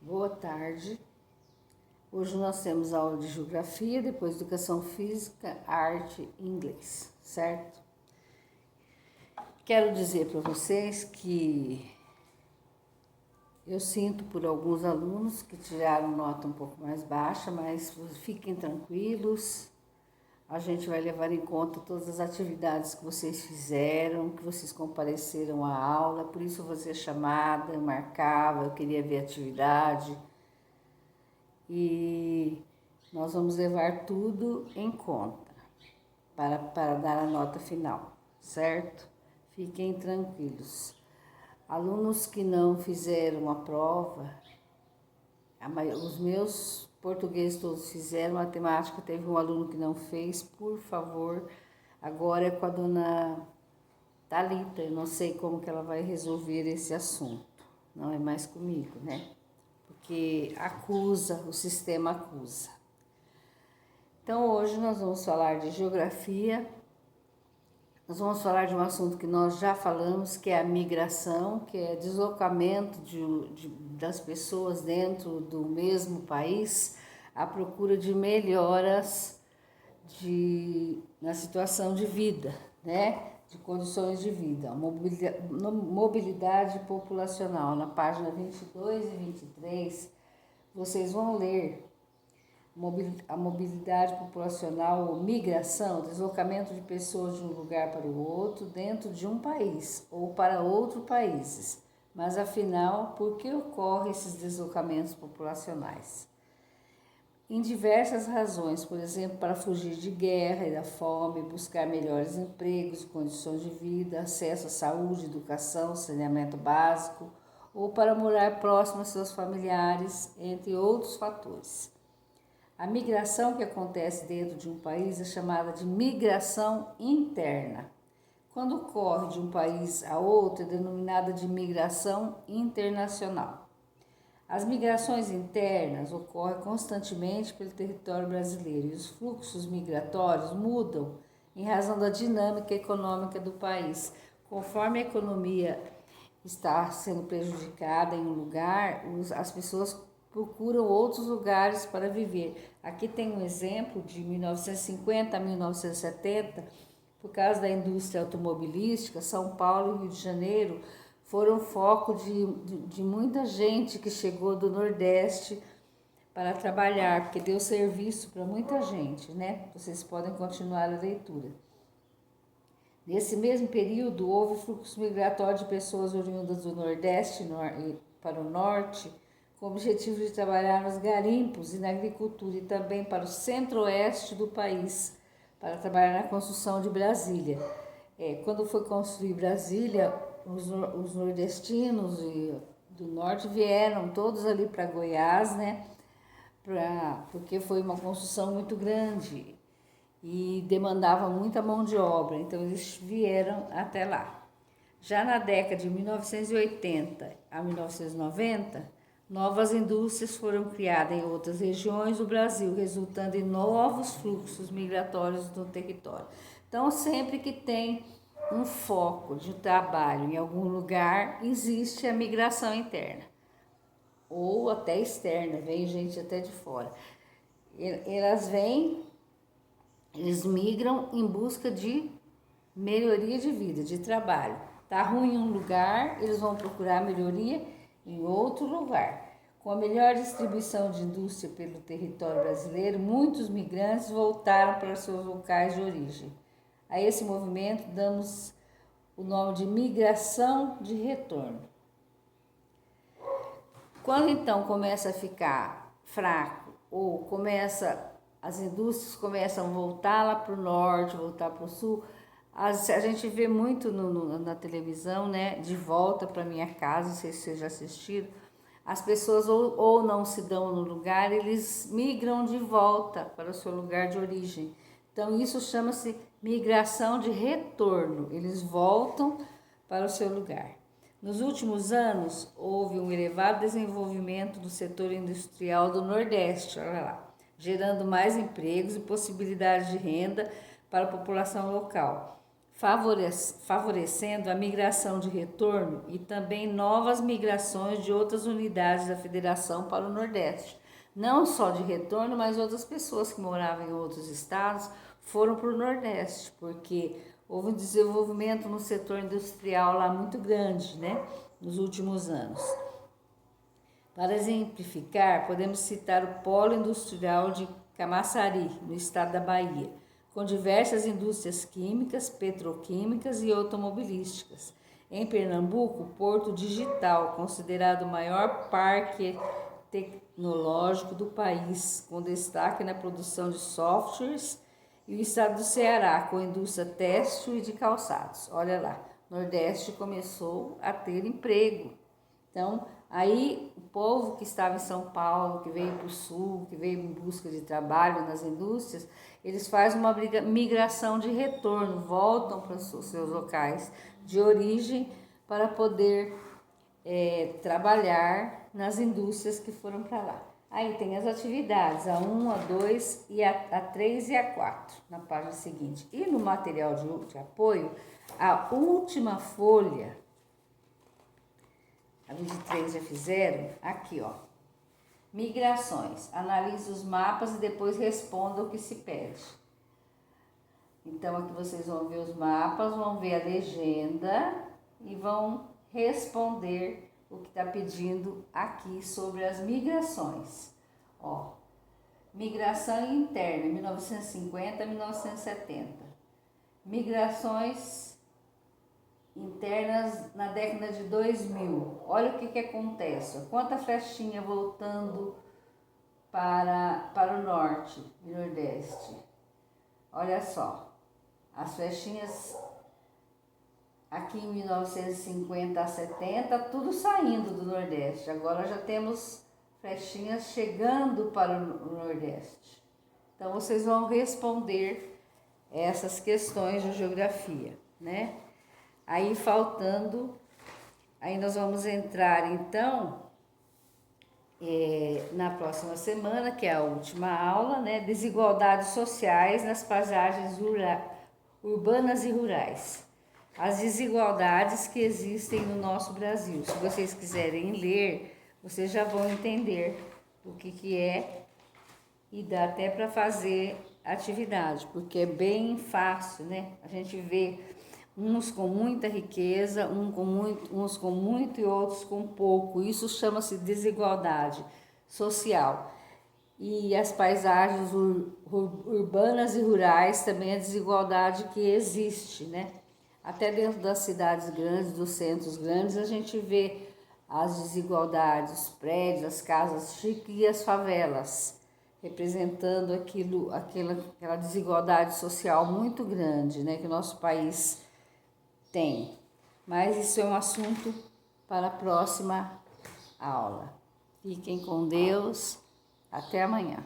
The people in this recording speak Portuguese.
Boa tarde. Hoje nós temos aula de Geografia, depois Educação Física, Arte e Inglês, certo? Quero dizer para vocês que eu sinto por alguns alunos que tiraram nota um pouco mais baixa, mas fiquem tranquilos. A gente vai levar em conta todas as atividades que vocês fizeram, que vocês compareceram à aula, por isso eu vou ser chamada, eu marcava, eu queria ver a atividade. E nós vamos levar tudo em conta para dar a nota final, certo? Fiquem tranquilos. Alunos que não fizeram a prova, os meus portugueses todos fizeram, matemática teve um aluno que não fez, por favor, agora é com a dona Thalita, eu não sei como que ela vai resolver esse assunto, não é mais comigo, né? Porque o sistema acusa. Então hoje nós vamos falar de geografia, nós vamos falar de um assunto que nós já falamos, que é a migração, que é deslocamento das pessoas dentro do mesmo país à procura de melhoras na situação de vida, né? De condições de vida, mobilidade populacional. Na página 22 e 23, vocês vão ler a mobilidade populacional, ou migração, deslocamento de pessoas de um lugar para o outro dentro de um país ou para outros países. Mas afinal, por que ocorrem esses deslocamentos populacionais? Em diversas razões, por exemplo, para fugir de guerra e da fome, buscar melhores empregos, condições de vida, acesso à saúde, educação, saneamento básico, ou para morar próximo aos seus familiares, entre outros fatores. A migração que acontece dentro de um país é chamada de migração interna. Quando ocorre de um país a outro, é denominada de migração internacional. As migrações internas ocorrem constantemente pelo território brasileiro e os fluxos migratórios mudam em razão da dinâmica econômica do país. Conforme a economia está sendo prejudicada em um lugar, as pessoas procuram outros lugares para viver. Aqui tem um exemplo de 1950 a 1970, por causa da indústria automobilística, São Paulo e Rio de Janeiro foram foco de muita gente que chegou do Nordeste para trabalhar, porque deu serviço para muita gente, né? Vocês podem continuar a leitura. Nesse mesmo período, houve fluxo migratório de pessoas oriundas do Nordeste para o Norte, com o objetivo de trabalhar nos garimpos e na agricultura, e também para o centro-oeste do país, para trabalhar na construção de Brasília. Quando foi construir Brasília, os nordestinos do norte vieram todos ali para Goiás, né? Porque foi uma construção muito grande e demandava muita mão de obra, então eles vieram até lá. Já na década de 1980 a 1990, novas indústrias foram criadas em outras regiões do Brasil, resultando em novos fluxos migratórios no território. Então, sempre que tem um foco de trabalho em algum lugar, existe a migração interna ou até externa, vem gente até de fora. Eles migram em busca de melhoria de vida, de trabalho. Tá ruim em um lugar, eles vão procurar melhoria em outro lugar. Com a melhor distribuição de indústria pelo território brasileiro, muitos migrantes voltaram para seus locais de origem. A esse movimento damos o nome de migração de retorno. Quando então começa a ficar fraco ou as indústrias começam a voltar lá para o norte, voltar para o sul, a gente vê muito na televisão, né? De volta para minha casa, não sei se vocês já assistiram, as pessoas ou não se dão no lugar, eles migram de volta para o seu lugar de origem. Então isso chama-se migração de retorno, eles voltam para o seu lugar. Nos últimos anos, houve um elevado desenvolvimento do setor industrial do Nordeste, olha lá, gerando mais empregos e possibilidades de renda para a população local. favorecendo a migração de retorno e também novas migrações de outras unidades da federação para o Nordeste. Não só de retorno, mas outras pessoas que moravam em outros estados foram para o Nordeste, porque houve um desenvolvimento no setor industrial lá muito grande, né, nos últimos anos. Para exemplificar, podemos citar o Polo Industrial de Camaçari, no estado da Bahia, com diversas indústrias químicas, petroquímicas e automobilísticas. Em Pernambuco, o Porto Digital, considerado o maior parque tecnológico do país, com destaque na produção de softwares, e o estado do Ceará, com indústria têxtil e de calçados. Olha lá, Nordeste começou a ter emprego. Então, aí o povo que estava em São Paulo, que veio para o sul, que veio em busca de trabalho nas indústrias, eles fazem uma migração de retorno, voltam para os seus locais de origem para poder trabalhar nas indústrias que foram para lá. Aí tem as atividades, a 1, a 2, a 3 e a 4, na página seguinte. E no material de apoio, a última folha, a 23 já fizeram, aqui ó, migrações, analise os mapas e depois responda o que se pede. Então aqui vocês vão ver os mapas, vão ver a legenda e vão responder o que está pedindo aqui sobre as migrações. Ó, migração interna, 1950 a 1970. Migrações internas na década de 2000. Olha o que acontece. Quanta flechinha voltando para o norte e nordeste. Olha só, as flechinhas aqui em 1950 a 70, tudo saindo do Nordeste. Agora já temos flechinhas chegando para o Nordeste. Então vocês vão responder essas questões de geografia, né? Aí aí nós vamos entrar então na próxima semana, que é a última aula, né? Desigualdades sociais nas paisagens urbanas e rurais. As desigualdades que existem no nosso Brasil. Se vocês quiserem ler, vocês já vão entender o que é e dá até para fazer atividade, porque é bem fácil, né? A gente vê uns com muita riqueza, uns com muito e outros com pouco. Isso chama-se desigualdade social. E as paisagens urbanas e rurais também a desigualdade que existe, né? Até dentro das cidades grandes, dos centros grandes, a gente vê as desigualdades, os prédios, as casas chiques e as favelas, representando aquela desigualdade social muito grande, né, que o nosso país tem. Mas isso é um assunto para a próxima aula. Fiquem com Deus. Até amanhã.